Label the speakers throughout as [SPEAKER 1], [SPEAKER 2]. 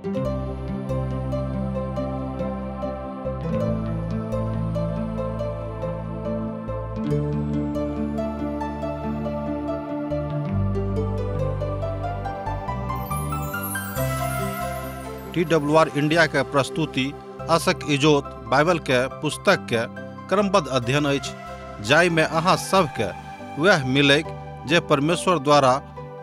[SPEAKER 1] TWR India के प्रस्तुति आशक इजोत बाइबल के पुस्तक के क्रमबद्ध अध्ययन अछि, जाहि में अहाँ सबके वह मिलैक जे परमेश्वर द्वारा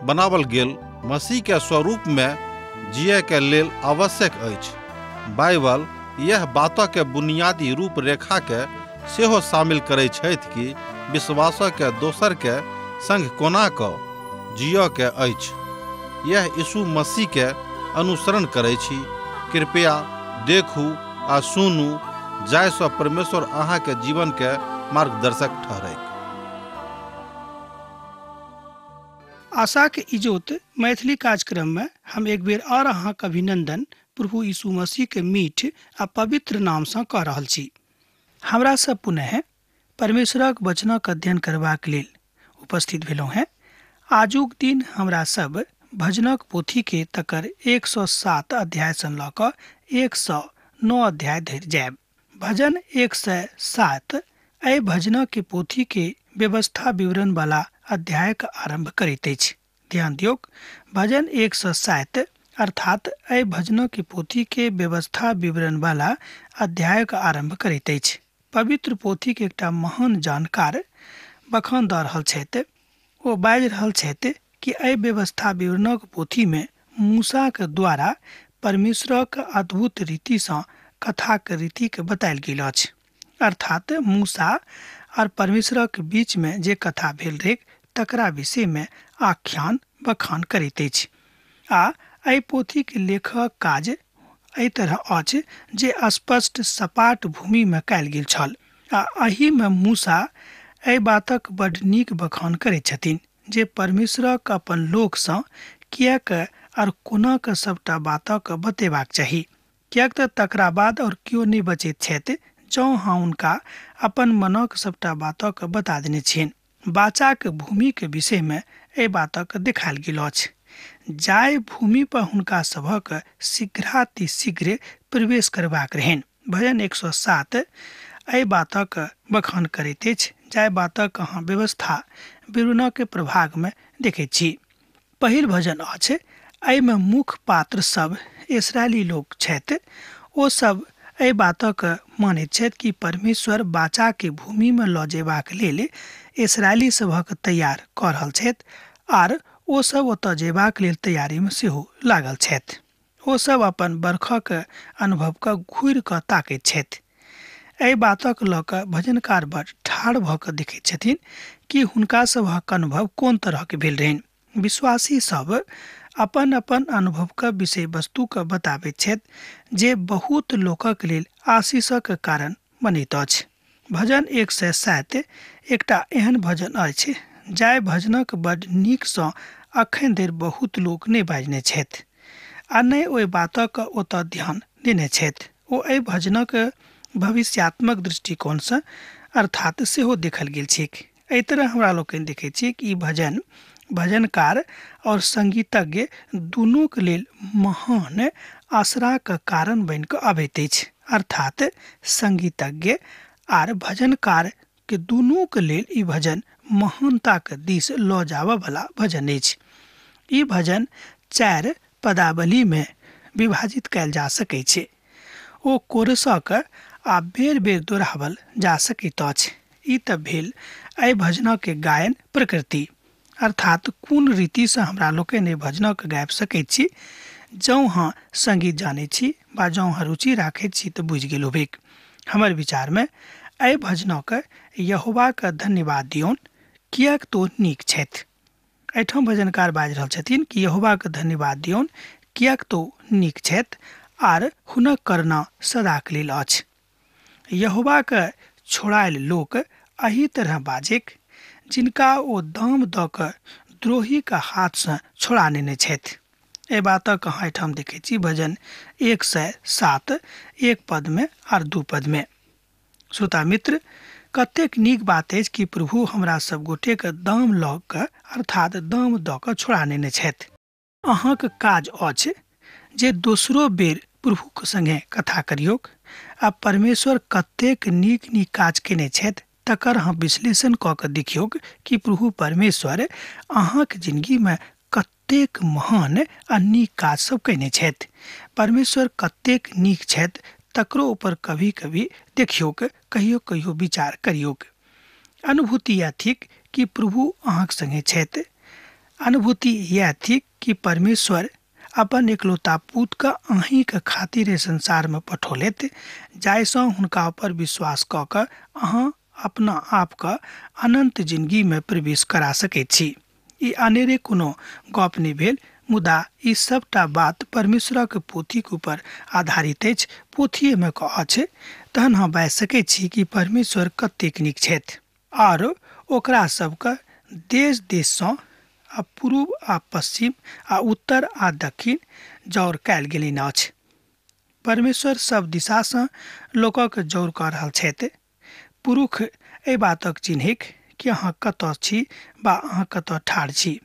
[SPEAKER 1] बनावल गेल मसीह के स्वरूप में जिये के लेल आवश्यक अछि। बाइबल यह बातों के बुनियादी रूपरेखा के सेहो शामिल करै छथि कि विश्वास के दोसर के संग कोना कऽ जियो के अछि। यह यीशु मसीह के अनुसरण करै छी। कृपया देखू आ सुनू, जाहिसँ परमेश्वर अहाँ के जीवन के मार्गदर्शक ठहरे।
[SPEAKER 2] आशा के इजोत मैथिली कार्यक्रम में हम एक बेर और अहाँ के अभिनंदन प्रभु यीशु मसीह के मीठ आ पवित्र नाम से कऽ रहल छी। हमरा सब पुनः परमेश्वरक वचनक अध्ययन करबाक लेल उपस्थित भेलहुँ हैं। आजुक दिन हमरा सब भजनक पोथी के तकर 107 अध्याय से लऽ कऽ 109 अध्याय धरि जायब। भजन 107 एहि भजनक के पोथी के व्यवस्था विवरण वाला अध्याय के आरंभ करैत अछि। ध्यान दियौक, भजन 107 अर्थात एहि भजनक के पोथी के व्यवस्था विवरण वाला अध्याय के आरंभ करैत अछि। पवित्र पोथी के एकटा महान जानकार बखान दऽ रहल छथि। ओ बाजि रहल छथि कि एहि व्यवस्था विवरणक पोथी में मूसा के द्वारा परमेश्वरक अद्भुत रीति से कथा के रीति के बतायल गेल अछि। अर्थात मूसा और परमेश्वरक बीच में जे कथा भेल रहै तकरा विषय में आख्यान बखान करैत अछि। आ एहि पोथी के लेखक काज एहि तरह अछि जे स्पष्ट सपाट भूमि में कयल गेल छल। आ एहि में मूसा एहि बातक बड़ नीक बखान करैत छथिन जे परमेश्वरक अपन लोक सँ किएक और कोना के सबटा बातक बतेबाक चाही, किएक तऽ तकरा बाद और केओ नहि बचैत छथि जँ हाँ हुनका अपन मनक सबटा बातक बता देने छियनि। बाचाक भूमि के विषय में एहि बातक देखायल गेल अछि, जाहि भूमि पर हुनका सभक शीघ्रातिशीघ्र प्रवेश करबाक रहनि। भजन 107 एहि बातक बखान करैत अछि, जाहि बातक अहाँ व्यवस्था विवरण के प्रभाग में देखैत छी। पहिल भजन अछि, एहि में मुख्य पात्र सब इस्राएली लोग छथि। ओ सब एहि बातक मानैत छथि कि परमेश्वर बाचा के भूमि में लऽ जेबाक लेल इस्राएली सभक तैयार कऽ रहल छथि आर ओ सब ओतऽ जेबाक लेल तैयारी में सेहो लागल छथि। ओ सब अपन बरखक अनुभव के घूरि कऽ ताकैत छथि। एहि बातक लऽ कऽ भजनकार बड़ ठाढ़ भऽ कऽ देखैत छथिन कि हुनका सभक अनुभव कोन तरह के भेल रहनि। विश्वासी सब अपन अपन अनुभव के विषय वस्तु के बताबैत छथि जे बहुत लोकक लेल आशीषक कारण बनैत अछि। भजन 107 एकटा एहन भजन अछि जाहि भजनक बड़ नीक सँ अखन धरि बहुत लोक नहि बाजने छथि आ नहि ओहि बातक ओतऽ ध्यान देने छथि। ओ एहि भजनक भविष्यात्मक दृष्टिकोण से अर्थात सेहो देखल गेल छैक। एहि तरह हमरा लोकनि देखैत छी कि ई भजन भजनकार और संगीतज्ञ दुनू के लेल महान आसरा के कारण बन कऽ अबैत अछि। अर्थात संगीतज्ञ आर भजनकार के दुनू के लेल ई भजन महानता के दिस लऽ जाबऽ वाला भजन अछि। ई भजन 4 पदावली में विभाजित कयल जा सकै छै। ओ कोरसक आ बेर बेर दोहरावल जा सकैत अछि। ई तऽ भेल एहि भजनक के गायन प्रकृति, अर्थात कोन रीति से हमरा लोकनि भजनक गाबि सकैत छी। जँ हाँ संगीत जानै छी वा जँ हाँ रुचि राखैत छी तऽ बुझि गेल होबेक। हमर विचार में एहि भजनक यहोवा के धन्यवाद दियौन, किएक तो नीक छथि। एहिठाम भजनकार बाजि रहल छथिन कि यहोवा के धन्यवाद दियौन, किएक तो नीक छथि आर हुनक करुणा सदाक लेल अछि। यहोवा के छोड़ायल लोक एही तरह बाजेक जिनका ओ दाम दऽ कऽ द्रोही के हाथ से छोड़ा नेने छथि। एहि बातक अहाँ एहिठाम देखैत छी भजन 107 1 पद में आर 2 पद में। श्रोता मित्र, कतेक नीक बात अछि कि प्रभु हमरा सब गोटे के दाम लऽ कऽ अर्थात दाम दऽ कऽ छोड़ा नेने छथि। अहाँके काज अछि जे दोसरो बेर प्रभुक संगे कथा करियौक आ परमेश्वर कतेक नीक नीक काज केने छथि तकर अहाँ विश्लेषण कऽ कऽ देखियौक कि प्रभु परमेश्वर अहाँक जिंदगीमे कतेक महान आ नीक काज सब केने छथि। परमेश्वर कतेक नीक छथि तकरो ऊपर कभी कभी देखियौक, कहियो कहियो विचार करियौक। अनुभूति यह थिक कि प्रभु अहाँक संगे छथि। अनुभूति यह थिक कि परमेश्वर अपन एकलौता पुत्र का अहीं के खातिर संसार में पठौलथि जाहिसँ हुनका ऊपर विश्वास कऽ कऽ अहाँ अपना आप का अनंत जिंदगी में प्रवेश करा सकैत छी। ई अनेरे कोनो गप नहि भेल, मुदा ई सबटा बात परमेश्वरक पोथीक ऊपर आधारित अछि। पोथीमे कऽ अछि तहन हम बाजि सकैत छी कि परमेश्वर कतेक नीक छथि आओर ओकरा सबके देश देशसँ आ पूर्व आ पश्चिम आ उत्तर आ दक्षिण जौर कयल गेलनि अछि। परमेश्वर सब दिशासँ लोकक जौर कऽ रहल छथि। पुरुष एहि बातक चिन्हिक कि अहाँ कतऽ छी वा अहाँ कतऽ ठाढ़ छी।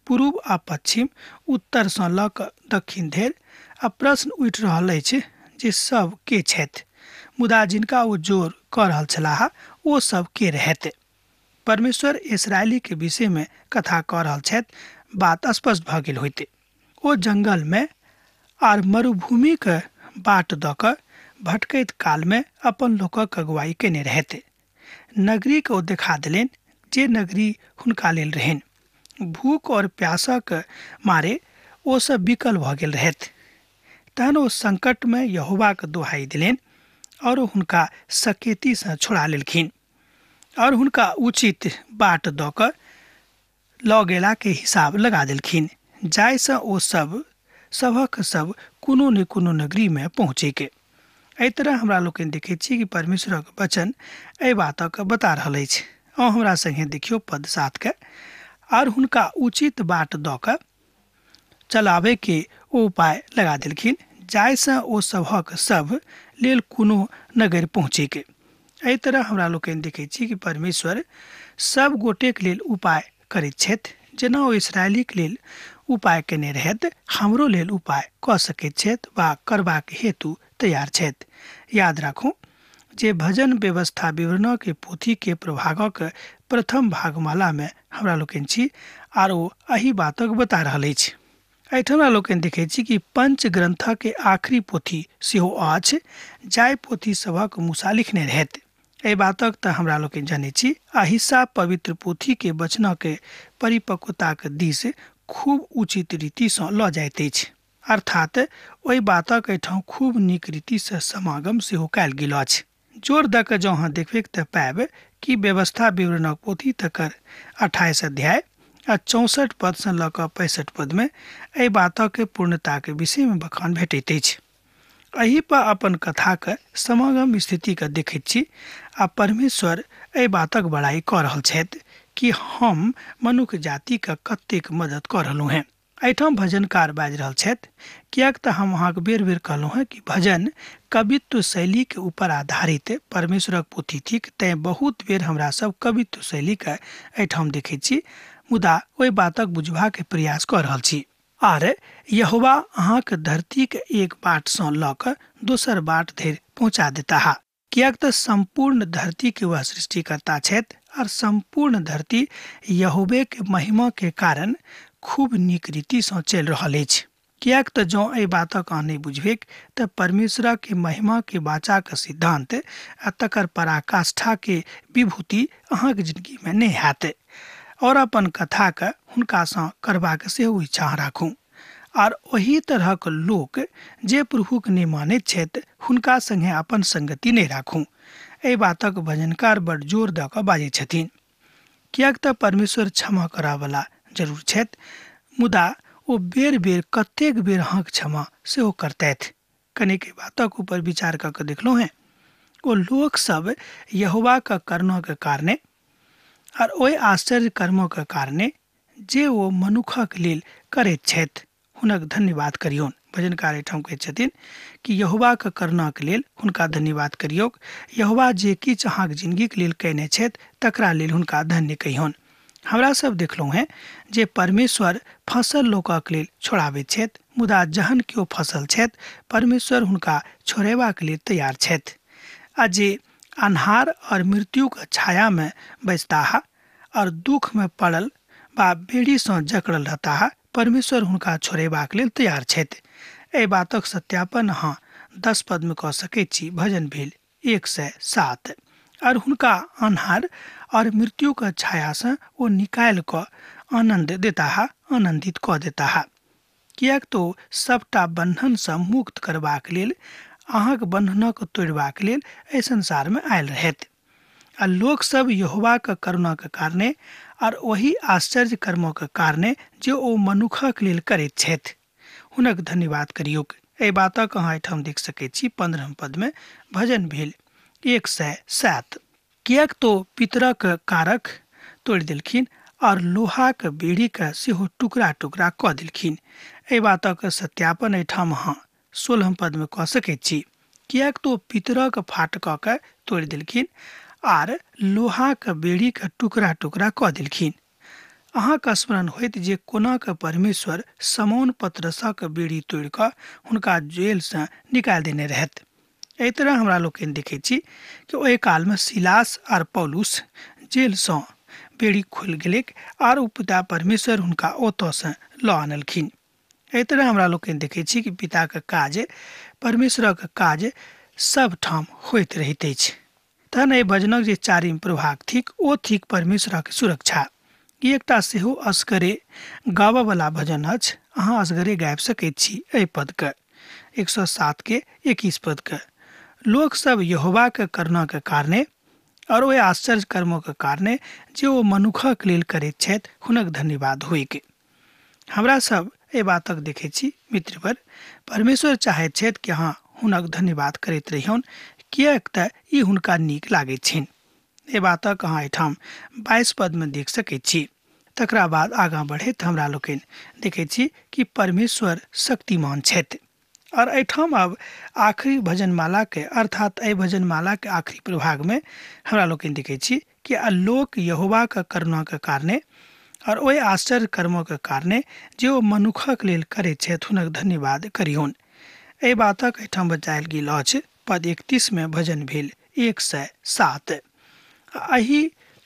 [SPEAKER 2] पूर्व आ पश्चिम उत्तरसँ लऽ कऽ दक्षिण धरि आ प्रश्न उठि रहल अछि जे सब के छथि, मुदा जिनका ओ जोर कऽ रहल छलाह ओ सब के रहथि। परमेश्वर इस्राएली के विषय में कथा कऽ रहल छथि, बात स्पष्ट भऽ गेल होइते। ओ जंगल में आर मरुभूमि के बाट दऽ कऽ भटकैत काल में अपन लोकक अगुवाई केने रहथि। नगरी के ओ देखा देलनि जे नगरी हुनका लेल रहनि। भूख और प्यासक मारे ओ सब विकल भऽ गेल रहथि। तहन ओ संकट में यहोवा के दोहाई दिलनि और हुनका सकेती से छोड़ा लेलखिन और हुनका उचित बाट दऽ कऽ लऽ गेला के हिसाब लगा देलखिन जाहिसँ ओ सबक सब कोनो ने कोनो नगरी में पहुँचे के। एहि तरह हमरा लोकनि देखैत छी कि परमेश्वरक वचन एहि बातक बता रहल अछि। अहाँ हमरा संगे देखियौ पद 7 के। और हुनका उचित बाट दऽ कऽ चलाबे के ओ उपाय लगा देलखिन जाहिसँ ओ सबहक सब लेल कोनो नगर पहुँचे के। एहि तरह हमरा लोकनि देखैत छी कि परमेश्वर सब गोटेक लेल उपाय करैत छथि। जेना ओ इस्राएलीक लेल उपाय केने रहथि, हमरो लेल उपाय कऽ सकैत छथि वा करबाक हेतु तैयार छथि। याद राखू जे भजन व्यवस्था विवरण के पोथी के प्रभागक प्रथम भागमाला में हमरा लोकनि छी आर ओ एही बातक बता रहल अछि। एहिठाम लोकनि देखैत छी कि पंच ग्रंथक के आखिरी पोथी सेहो अछि जाहि पोथी सभक मूसा लिखने रहथि। एहि बातक तऽ हमरा लोकनि जानै छी आ हिस्सा पवित्र पोथी के वचन के परिपक्वता के दिस खूब उचित रीतिसँ लऽ जाइत अछि। अर्थात ओहि बातक एहिठाम खूब नीक रीतिसँ समागम सेहो कयल गेल अछि। जोर दऽ कऽ जँ अहाँ देखबै तऽ पायब कि व्यवस्था विवरणक पोथी तकर 28 अध्याय आ 64 पद से लऽ कऽ 65 पद में एहि बातक पूर्णता के विषय में बखान भेटैत अछि। एहि पर अपन कथा के समागम स्थिति के देखैत छी आ परमेश्वर एहि बातक बड़ाई कऽ रहल छथि कि हम मनुष्य जाति के कतेक मदद कऽ रहलहुँ हैं। एहिठाम भजनकार बाजि रहल छथि, कियाक तऽ हम अहाँके बेर बेर कहलहुँ हैं कि भजन कवित्व शैली के ऊपर आधारित परमेश्वरक पोथी थिक। तैं बहुत बेर हमरा सब कवित्व शैली के एहिठाम देखैत छी, मुदा ओहि बातक बुझबाक के प्रयास कऽ रहल छी। आर यहोवा अहाँके धरती के एक बाट से लऽ कऽ दोसर बाट धरि पहुँचा देता है, कियाक तऽ संपूर्ण धरती के वह सृष्टिकर्ता छथि और संपूर्ण धरती यहोवे के महिमा के कारण खूब नीक रीति से चलि रहल अछि। कियाक तऽ जँ एहि बातक अहाँ नहि बुझबेक तऽ परमेश्वर के महिमा के वाचा के सिद्धांत आ तकर पराकाष्ठा के विभूति अहाँके जिंदगी में नहि हैत। और अपन कथा के हुनकासँ करबाक सेहो इच्छा राखू और ओही तरहक लोक जे प्रभुक नहि मानैत छथि हुनका संगे अपन संगति नहि राखू। एहि बातक भजनकार बड़ जोर दऽ कऽ बाजै छथिन। कियाक तऽ परमेश्वर क्षमा करयवला जरूर छथि, मुदा ओ बेर बेर कतेक बेर अहाँक क्षमा सेहो करतथि। कनेक बातक ऊपर विचार कऽ कऽ देखलहुँ हैं। ओ लोक सब यहोवा के कर्मक कारणे और ओहि आश्चर्य कर्मक कारणे जे ओ मनुखक लेल करैत छथि हुनक धन्यवाद करियौन। भजनकार एहिठाम कहैत छथिन कि यहोवा के करनाक लेल हुनका धन्यवाद करियौक। यहोवा जे किछु अहाँक जिंदगी के लेल कयने छथि तकरा लेल हुनका धन्य कहियौन। हमरा सब देखलहुँ हैं जे परमेश्वर फसल लोकक लेल छोड़ाबैत छथि, मुदा जहन केओ फसल छथि परमेश्वर हुनका छोड़ेबाक लेल तैयार छथि। आ जे अन्हार और मृत्यु के छाया में बचताहा और दुख में पड़ल बा बेड़ी से जकड़ल रहता परमेश्वर हुनका छोड़ेबाक लेल तैयार छथि। एहि बातक सत्यापन अहाँ 10 पद में कह सकैत छी। भजन भेल 107। और हुनका अन्हार और मृत्यु के छाया से ओ निकाल क आनंद देता आनंदित क देता। कियाक तो सबटा बंधन से मुक्त करबाक लेल, अहाँक बंधनक तोड़बाक लेल एहि संसार में आयल रहथि। आ लोक सब यहोवा के करुणा के कारणे और वही आश्चर्य कर्मों के कारणे जे ओ मनुखक लेल करैत छथि हुनक धन्यवाद करियौक। एहि बातक अहाँ एहिठाम देख सकैत छी 15 पद में। भजन भेल 107। कियाक तो पितरक कारक तोड़ देलखिन और लोहा के बेड़ी के सेहो टुकड़ा टुकड़ा क देलखिन। एहि बातक सत्यापन एहिठाम अहाँ 16 पद में कह सकैत छी। कियाक तो पितरक फाटक के तोड़ देलखिन आर लोहा के बेड़ी के टुकड़ा टुकड़ा क देलखिन। अहाँक स्मरण होइत जे कोना के परमेश्वर समौन पतरसक बेड़ी तोड़ क हुनका जेल से निकाल देने रहत। एहि तरह हमरा लोग देखै छी कि ओहि काल में सिलास और पौलुस जेल से बेड़ी खुल गेलै और पिता परमेश्वर हुनका ओतऽ से ल आनलखिन। एहि तरह हमरा लोग देखै छी कि पिता के काज, परमेश्वरक काज सब ठाम होइत रहैत अछि। तहन एहि भजनक जे चारिम प्रभाग थिक ओ थिक परमेश्वरक सुरक्षा। ई एकटा सेहो असगरे गाबऽ वाला भजन अछि। अहाँ असगरे गाबि सकैत छी एहि पद के 107 के 21 पद के। लोक सब यहोवा के करुणा के कारणे और ओहि आश्चर्य कर्मों के कारणे जे ओ मनुखक लेल करैत छथि हुनक धन्यवाद होइके। हमरा सब एहि बातक देखै छी मित्रवर, परमेश्वर चाहैत छथि कि अहाँ हुनक धन्यवाद करैत रहियौन, किएक तऽ ई हुनका नीक लागैत छनि। एहि बातक अहाँ एहिठाम 22 पद में देख सकैत छी। तकरा बाद आगाँ बढ़ैत हमरा लोकनि देखै छी कि परमेश्वर शक्तिमान छथि। और एहिठाम अब आखिरी भजनमाला के अर्थात एहि भजनमाला के आखिरी प्रभाग में हमरा लोकनि देखै छी कि लोक यहोवा के करुणा के कारणे और ओहि आश्चर्य कर्मों के कारणे जे ओ मनुखक लेल करैत छथि हुनक धन्यवाद करियौन। एहि बातक एहिठाम बचायल गेल अछि पद 31 में। भजन भेल 107। एहि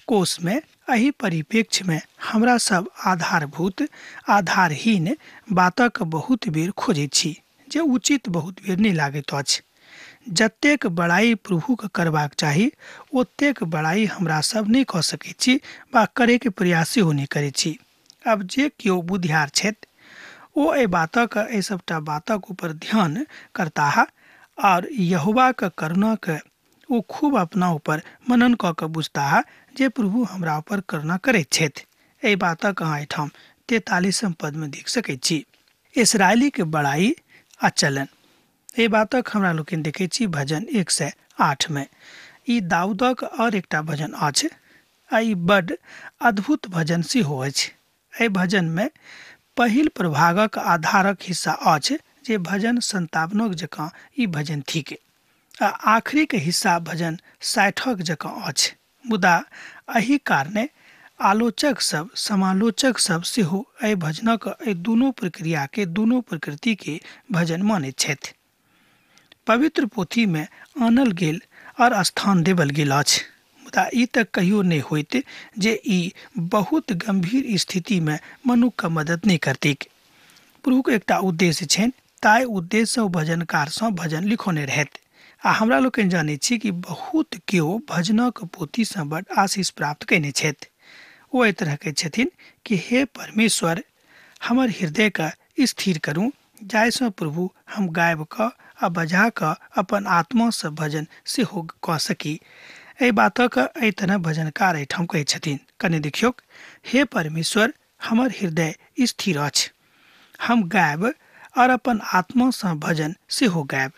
[SPEAKER 2] कोष में, एहि परिप्रेक्ष्य में हमरा सब आधारभूत आधारहीन बातक बहुत बेर खोजै छी जे उचित बहुत बेर नहीं लागैत अछि। जतेक बड़ाई प्रभु के करबाक चाही ओतेक बड़ाई हमरा सब नहीं कऽ सकैत छी वा करे के प्रयास सेहो नहीं करै छी। अब जे केओ बुद्धियार छथि ओ एहि बातक, एहि सबटा बातक ऊपर ध्यान करता और यहोवा के करुणा के ओ खूब अपना ऊपर मनन कऽ के बुझता जे प्रभु हमरा ऊपर करुणा करैत छथि। एहि बातक अहाँ एहिठाम 43 पद में देख सकैत छी। इसराइली के बड़ाई आ चलन। एहि बातक हमरा लोकनि देखै छी भजन 108 में। ई दाऊदक और एकटा भजन अछि आ ई बड्ड अद्भुत भजन सेहो अछि। एहि भजन में पहिल प्रभागक आधारक हिस्सा अछि जे भजन 57 जकाँ ई भजन थिक आ आखिरी के हिस्सा भजन 60 जकाँ अछि। मुदा एहि कारणे आलोचक सब, समालोचक सब सेहो एहि भजनक एहि दुनू प्रक्रिया के, दुनू प्रकृति के भजन मानैत छथि। पवित्र पोथी में आनल गेल और स्थान देवल गेल अछि, मुदा ई तक कहियो नहीं होइत जे ई बहुत गंभीर स्थिति में मनुख का मदद नहीं करतीक। प्रभु के एकटा उद्देश्य छनि, ताई उद्देश्य से भजनकार से भजन लिखोने रहथि। आ हमरा लोकनि जानै छी कि बहुत केओ भजनक पोथी से बड़ आशीष प्राप्त कयने छथि। ओ एहि तरह के छथिन कि हे परमेश्वर हमर हृदय के स्थिर करू, जाहिसँ प्रभु हम गायब क आ बजा क अपन आत्मा से भजन सेहो कऽ सकी। एहि बातक एहि तरह भजनकार एहिठाम कहै छथिन। कने देखियौ, हे परमेश्वर हमर हृदय स्थिर अछि, हम गायब और अपन आत्मा से भजन सेहो गायब।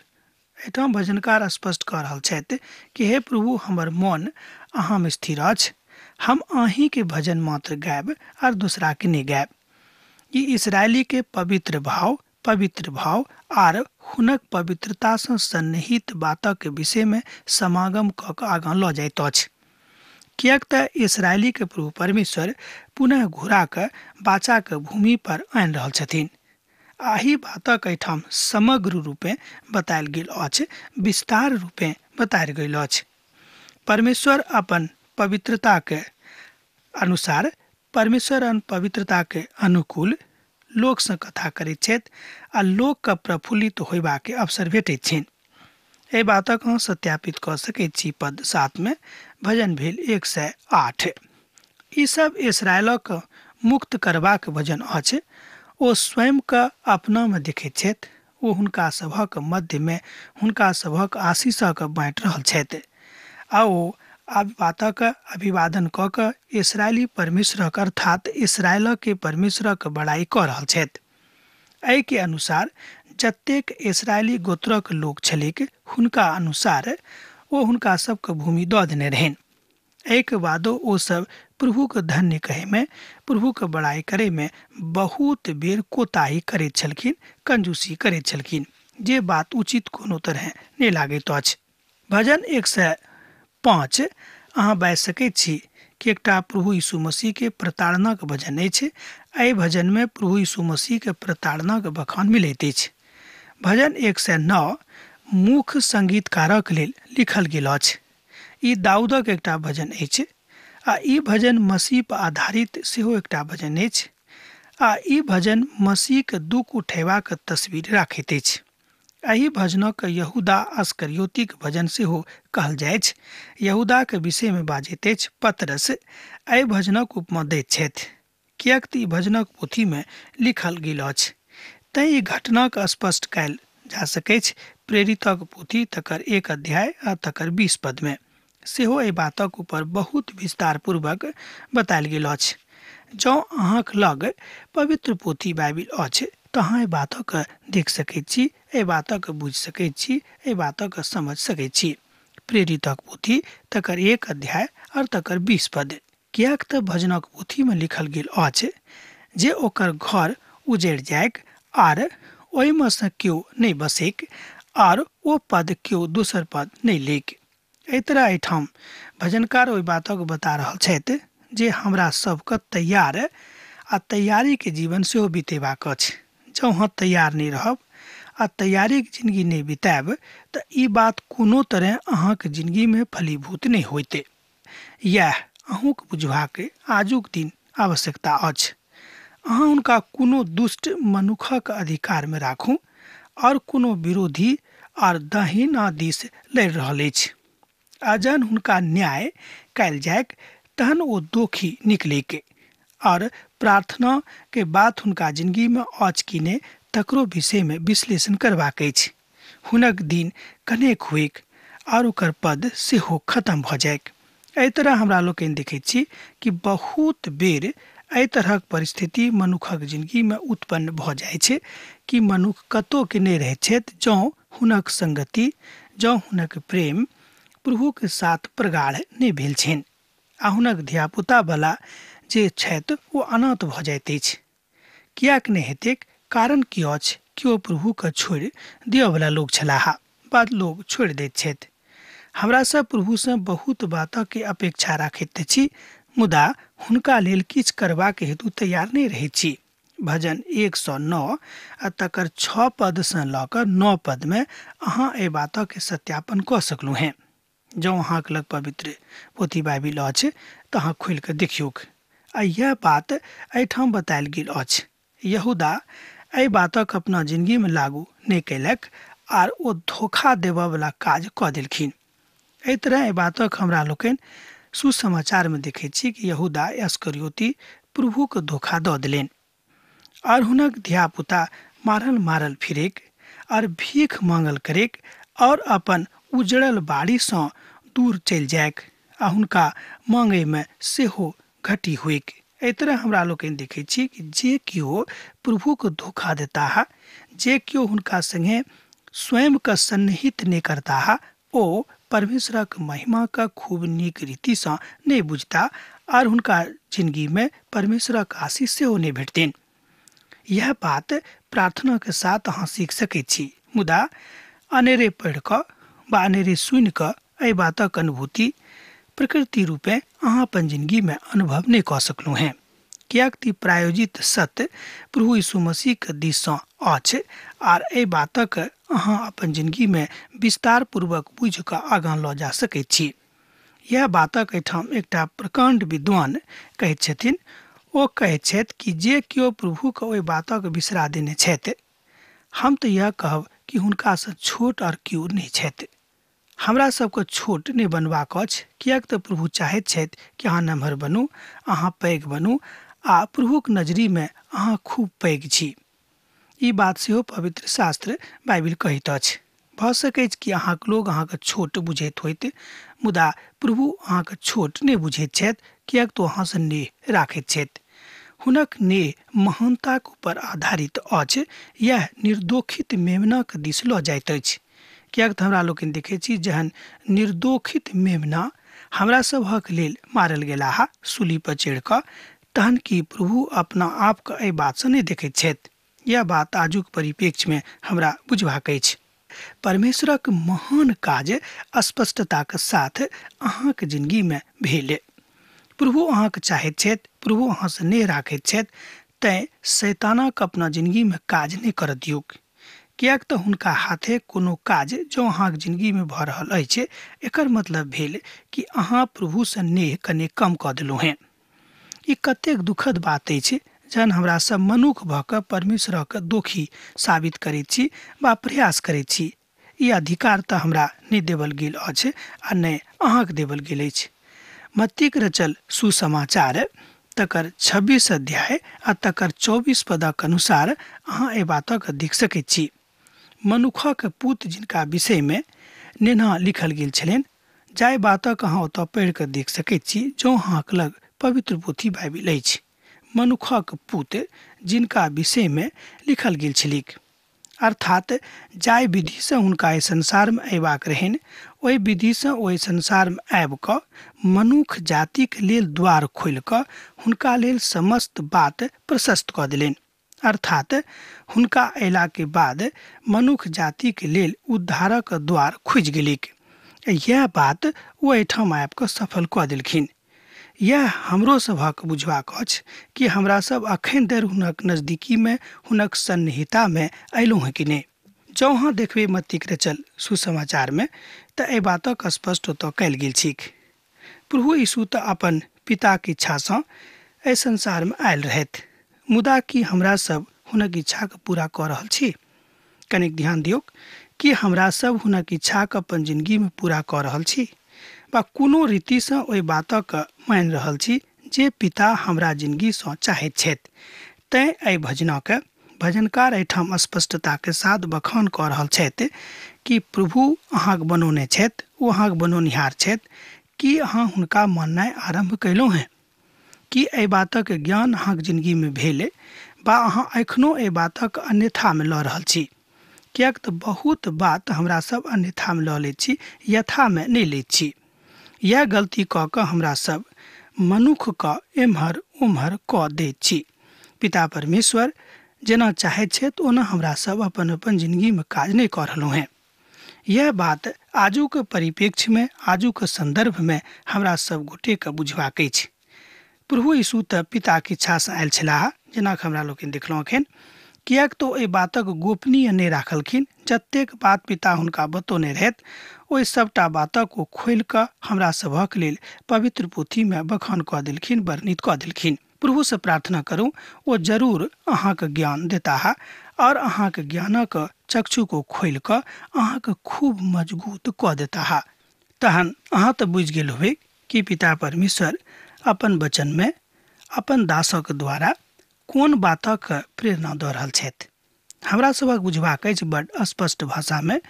[SPEAKER 2] एहिठाम भजनकार स्पष्ट कऽ रहल छथि कि हे प्रभु हमर मन अहाँ में स्थिर अछि, हम अहीं के भजन मात्र गायब और दूसरा के नहीं गायब। ई इसराइली के पवित्र भाव आर हुनक पवित्रता से सन्निहित बातक के विषय में समागम कऽ के आगाँ लऽ जाइत अछि। किएक त इसराइली के प्रभु परमेश्वर पुनः घुरा के बाचा के भूमि पर आनि रहल छथिन। आही बातक एहिठाम समग्र रूपे बतायल गेल अछि, विस्तार रूपे बतायल गेल अछि। परमेश्वर अपन पवित्रता के अनुसार, परमेश्वर अपन पवित्रता के अनुकूल लोक से कथा करैत छथि आ लोक के प्रफुल्लित होयबा के अवसर भेटैत छनि। एहि बातक हम सत्यापित कऽ सकैत छी। पद 7 में भजन भेल 108। ई सब इसराइलक मुक्त करबाक भजन अछि। ओ स्वयं के अपना में देखैत छथि। ओ हुनका सभक मध्य में हुनका सभक आशीषक बाँटि रहल छथि आ ओ बातक अभिवादन कऽ कऽ इसराइली परमेश्वरक अर्थात इसराइल के परमेश्वरक बड़ाई कऽ रहल छथि। एहि के अनुसार जतेक इसराइली गोत्रक लोक छलिक, हुनका अनुसार ओ हुनका सबके भूमि दऽ देने रहनि। एहि के बादो ओ सब प्रभु के धन्य कहे में, प्रभु के बड़ाई करे में बहुत बेर कोताही करैत छलखिन, कंजूसी करैत छलखिन, जे बात उचित कोनो तरह नहि लागैत अछि। भजन 105 अहाँ बाजि सकैत छी कि एकटा प्रभु यीशु मसीह के प्रताड़ना के भजन अछि। एहि भजन में प्रभु यीशु मसीह के प्रताड़ना के बखान मिलैत अछि। भजन 109 मुख्य संगीतकारक लेल लिखल गेल अछि। ई दाऊदक एकटा भजन अछि आ ई भजन मसीह पर आधारित सेहो एकटा भजन अछि आ ई भजन मसीह के दुख उठेबाक तस्वीर राखैत अछि। एहि भजनक यहूदा अस्करियोतीक भजन सेहो कहल जाइत अछि। यहूदा के विषय में बाजैत अछि। पतरस एहि भजनक उपमा दैत छथि, किएक त ई भजनक पोथी में लिखल गेल अछि। तैं ई घटनाक स्पष्ट कयल जा सकैत अछि। प्रेरितक पोथी तकर 1 अध्याय आ तकर 20 पद में सेहो एहि बातक ऊपर बहुत विस्तार पूर्वक बतायल गेल अछि। जँ अहाँक लग पवित्र पोथी बाइबिल अछि तऽ अहाँ एहि बातक देख सकैत छी, एहि बातक बुझि सकैत छी, एहि बातक समझ सकैत छी। प्रेरितक पोथी तकर 1 अध्याय और तकर 20 पद। किएक तऽ भजनक पोथी में लिखल गेल अछि जे ओकर घर उजड़ि जायक आर ओहिमे से केओ नहीं बसैक आर ओ पद केओ दोसर पद नहीं लेक। एहि तरह एहिठाम भजनकार ओहि बातक बता रहल छथि जे हमरा सबके तैयार आ तैयारी के जीवन सेहो बितेबाक अछि। जँ अहाँ तैयार नहीं रहब आ तैयारी के जिंदगी नहीं बिताएब तऽ ई बात कोनो तरह अहाँके जिंदगी में फलीभूत नहीं होइते। यह अहूँक बुझबाक आजुक दिन आवश्यकता अछि। अहाँ हुनका कोनो दुष्ट मनुखक अधिकार में राखू और कोनो विरोधी और दाहिना दिस लड़ि रहल अछि। आ जहन हुनका न्याय कयल जायक तहन ओ दोषी निकलेके और प्रार्थना के बाद हुनका जिंदगी में अछि कि नहि तकरो विषय में विश्लेषण करबाक अछि। हुनक दिन कनेक हुएक और ओकर पद सेहो खत्म भऽ जायक। एहि तरह हमरा लोकनि देखैत छी कि बहुत बेर एहि तरहक परिस्थिति मनुखक जिंदगी में उत्पन्न भऽ जाइ छै कि मनुख कतौ के नहि रहैत छथि जँ हुनक संगति, जँ हुनक प्रेम प्रभु के साथ प्रगाढ़ नहि भेल छनि आ हुनक धियापुता वाला जे छथि ओ अनाथ भऽ जाइत अछि। किएक नहि हेतैक? कारण की अछि? केओ प्रभु के छोड़ि दिअ वाला लोग छलाह, बाद लोग छोड़ि दैत छथि। हमरा सब प्रभु से बहुत बातक के अपेक्षा राखैत छी, मुदा हुनका लेल किछु करबाक हेतु तैयार नहीं रहैत छी। भजन 109 आ तकर 6 पद से लऽ कऽ 9 पद में अहाँ एहि बातक के सत्यापन कऽ सकलू हैं। जँ अहाँक लग पवित्र पोथी बाइबिल अछि तऽ अहाँ खोलि कऽ देखियौक आ यह बात एहिठाम बतायल गेल अछि। यहूदा एहि बातक अपना जिंदगी में लागू नहीं कैलक आर ओ धोखा देबऽ वाला काज कऽ देलखिन। एहि तरह एहि बातक हमरा लोकनि सुसमाचार में देखैत छी कि यहूदा अस्करियोती प्रभु के धोखा दऽ देलनि और हुनक धियापुता मारल मारल फिरेक और भीख मांगल करेक और अपन उजड़ल बाड़ी सँ दूर चलि जायक आ हुनका मांगे में सेहो घटी हुएक। एहि तरह हमरा लोकनि देखैत छी कि जे केओ प्रभु के धोखा देता है, जे केओ हुनका संगे स्वयं के सन्निहित नहीं करता है, ओ परमेश्वरक महिमा का खूब नीक रीति से नहीं बुझता और हुनका जिंदगी में परमेश्वरक आशीष सेहो नहीं भेटतनि। यह बात प्रार्थना के साथ अहाँ सीख सकैत छी, मुदा अनेरे पढ़ि कऽ बा अनेरे सुनि कऽ एहि बातक अनुभूति प्रकृति रूपे अहाँ अपन जिंदगी में अनुभव नहीं कर सकलू हैं, कियाकि प्रायोजित सत्य प्रभु यीशु मसीह के दिस से अछि आर ए बातक अहाँ अपन जिंदगी में विस्तार पूर्वक बुझ कऽ आगाँ लऽ जा सकैत छी। यह बातक एठाम एकटा प्रकांड विद्वान कहैत छथिन। ओ कहैत छथि कि जे केओ प्रभु के ओहि बातक बिसरा देने छथि, हम तऽ यह कहब कि हुनका से छोट और केओ नहीं छथि। हमरा सबके छोट नहीं बनबाक अछि, कियाक तऽ प्रभु चाहैत छथि कि अहाँ नम्हर बनू, अहाँ पैघ बनू आ प्रभुक नजरी में अहाँ खूब पैघ छी। ई बात सेहो पवित्र शास्त्र बाइबिल कहैत अछि। भऽ सकैत कि अहाँके लोग अहाँके छोट बुझैत होइत, मुदा प्रभु अहाँके छोट नहीं बुझैत छथि, कियाक तऽ अहाँ से नेह राखैत छथि। हुनक नेह महानताक ऊपर आधारित अछि। यह निर्दोषित मेमनाक दिस लऽ जाइत अछि, कियाक तऽ हमरा लोकनि देखैत छी जहन निर्दोषित मेमना हमरा सभक लेल मारल गेलाह सूली पर चढ़ि कऽ, तहन कि प्रभु अपना आप के एहि बात से नहीं देखैत छथि। यह बात आजुक परिप्रेक्ष्य में हमरा बुझबाक अछि। परमेश्वरक महान काज स्पष्टता के साथ अहाँके जिंदगी में भेल। प्रभु अहाँके चाहैत छथि, प्रभु अहाँ से नेह राखैत छथि, तैं शैतानक अपना जिंदगी में काज नहीं करऽ दियौक, कियाक तऽ हुनका हाथे कोनो काज जो अहाँके जिंदगी में भऽ रहल अछि, एकर मतलब भेल कि अहाँ प्रभु से नेह कने कम कऽ देलहुँ हैं। ई कतेक दुखद बात अछि जहन हमरा सब मनुख भऽ कऽ परमेश्वरक दोषी साबित करैत छी वा प्रयास करैत छी। ई अधिकार तऽ हमरा नहीं देवल गेल अछि आ नहि अहाँके देवल गेल अछि। मत्तीक रचल सुसमाचार तकर 26 अध्याय आ तकर 24 पदक अनुसार अहाँ एहि बातक देख सकैत छी। मनुखक पुत जिनका विषय में नेना लिखल गेल छलनि, जाहि बातक अहाँ ओतऽ पढ़ि कऽ देख सकैत छी जो अहाँके लग पवित्र पोथी बाइबिल अछि। मनुखक पुत जिनका विषय में लिखल गेल छलिक, अर्थात जाहि विधि से हुनका एहि संसार में अयबाक रहनि, ओहि विधि से ओहि संसार में आबि कऽ मनुख जाति के लेल द्वार खोलि कऽ हुनका लेल समस्त बात प्रशस्त कऽ देलनि। अर्थात हुनका अयला के बाद मनुख जाति के लेल उद्धारक द्वार खुजि गेलिक। यह बात ओ एहिठाम आबि कऽ सफल कऽ देलखिन। यह हमरो सभक बुझबाक अछि कि हमरा सब अखन धरि हुनक नजदीकी में, हुनक सन्निहिता में अयलहुँ हैं कि नहीं। जँ अहाँ देखबै मत्तीक रचल सुसमाचार में तऽ एहि बातक स्पष्ट ओतऽ कयल गेल छिक। प्रभु यीशु तऽ अपन पिताक इच्छा सँ एहि संसार में आयल रहथि, मुदा कि हमरा सब हुनक इच्छा के पूरा कऽ रहल छी? कनिक ध्यान दियौक कि हमरा सब हुनक इच्छा के अपन जिंदगी में पूरा कऽ रहल छी वा कोनो रीति सँ ओहि बातक मानि रहल छी जे पिता हमरा जिंदगी सँ चाहैत छथि। तैं एहि भजनक भजनकार एहिठाम स्पष्टता के साथ बखान कऽ रहल छथि कि प्रभु अहाँके बनौने छथि, ओ अहाँके बनौनिहार छथि कि अहाँ हुनका माननाइ आरम्भ कयलहुँ हैं, कि एहि बातक ज्ञान अहाँके जिंदगी में भेल बा अहाँ एखनो एहि बातक अन्यथा में लऽ रहल छी। कियाक तऽ बहुत बात हमरा सब अन्यथा में लऽ लैत छी, यथा में नहीं लैत छी। यह गलती कऽ कऽ हमरा सब मनुख कऽ एम्हर ओम्हर कऽ दैत छी। पिता परमेश्वर जेना चाहैत छथि ओना हमरा सब अपन अपन जिंदगी में काज नहीं कऽ रहलहुँ हैं। यह बात आजुक परिप्रेक्ष्य में, आजुक संदर्भ में हमरा सब गोटे के बुझबाक अछि। प्रभु यीशु तऽ पिताक इच्छा सँ आयल छलाह, जेना कि हमरा लोकनि देखलहुँ एखन, कियाक तऽ एहि बातक गोपनीय नहीं राखलखिन। जतेक बात पिता हुनका बतौने रहथि ओहि सबटा बातक ओ खोलि कऽ हमरा सभक लेल पवित्र पोथी में बखान कऽ देलखिन, वर्णित कऽ देलखिन। प्रभु से प्रार्थना करूँ ओ जरूर अहाँके ज्ञान देताह और अहाँके ज्ञानक चक्षु को खोलि कऽ अहाँके खूब मजबूत कऽ देताह। तहन अहाँ तऽ बुझि गेल होबै कि पिता परमेश्वर अपन वचन में अपन दासक द्वारा कोन बातक प्रेरणा दऽ रहल छथि। हमरा सभक बुझबाक अछि बड्ड स्पष्ट भाषा में,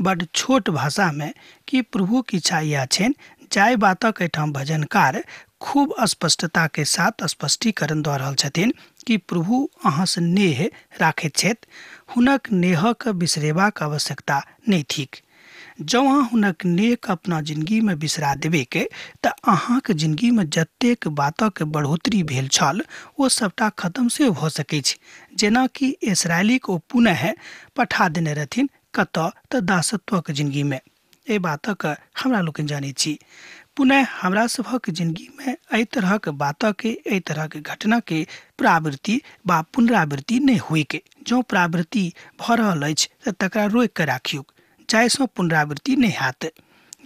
[SPEAKER 2] बड्ड छोट भाषा में कि प्रभु की इच्छा यह छनि, जाहि बातक एहिठाम भजनकार खूब स्पष्टता के साथ स्पष्टीकरण दऽ रहल छथिन कि प्रभु अहाँ से नेह राखैत छथि, हुनक नेहक बिसरेबाक आवश्यकता नहीं थिक। जँ अहाँ हुनक नेह अपना जिंदगी में बिसरा देबै के तऽ अहाँके जिंदगी में जतेक बातक बढ़ोतरी भेल छल ओ सबटा खत्म से भऽ सकैत छै। जेना कि इस्राएली को पुनः पठा देने रहथिन कतऽ तऽ दासत्वक जिंदगी में। ए बातक हमरा लोग जानी छी। पुनः हमरा सभक जिंदगी में एहि तरह के बातक के एहि तरह के घटना के प्रावृत्ति बा पुनरावृत्ति नहीं हुई के जो प्रावृत्ति भ रहल अछि त तकरा रोक के राखियो जाहिसँ पुनरावृत्ति नहीं हैत।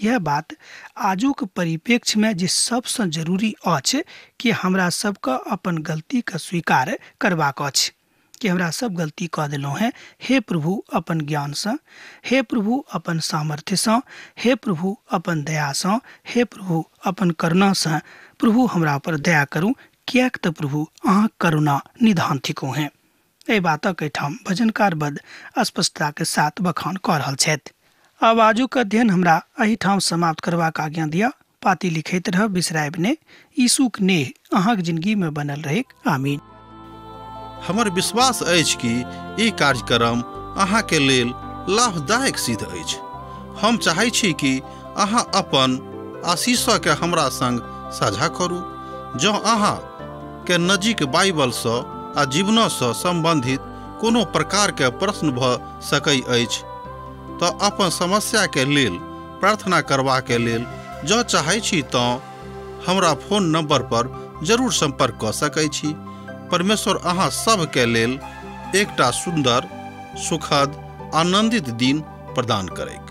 [SPEAKER 2] यह बात आजुक परिप्रेक्ष्य में जे सबसे जरूरी अछि कि हमरा सबके अपन गलती के स्वीकार करबाक अछि कि हमरा सब गलती कऽ देलहुँ हैं। हे प्रभु अपन ज्ञान से, हे प्रभु अपन सामर्थ्य से, हे प्रभु अपन दया से, हे प्रभु अपन करुणा से प्रभु हमरा पर दया करू, कियाक त प्रभु अहाँ करुणा निधान थिको हैं। एहि बातक एहिठाम भजनकार बद स्पष्टता के साथ बखान कऽ रहल छथि। अब आजुक अध्ययन हमरा एहिठाम समाप्त करबाक आज्ञा दिया। पाती लिखैत रह बिसरायब ने। यीशुक नेह अहाँक जिंदगी में बनल रहे। आमीन।
[SPEAKER 1] हमर विश्वास अछि कि ई कार्यक्रम अहाँ के लेल लाभदायक सिद्ध अछि। हम चाहै छी कि अहाँ अपन आशीषों के हमरा संग साझा करू। जँ अहाँ के नजीक बाइबल से आ जीवन से संबंधित कोनो प्रकार के प्रश्न भ सकै अछि तो अपन समस्या के लेल प्रार्थना करबा के लेल जँ चाहै छी तो हमरा फोन नंबर पर जरूर संपर्क कऽ सकै छी। परमेश्वर अहाँ सब के लेल एकटा सुंदर, सुखद, आनंदित दिन प्रदान करैक।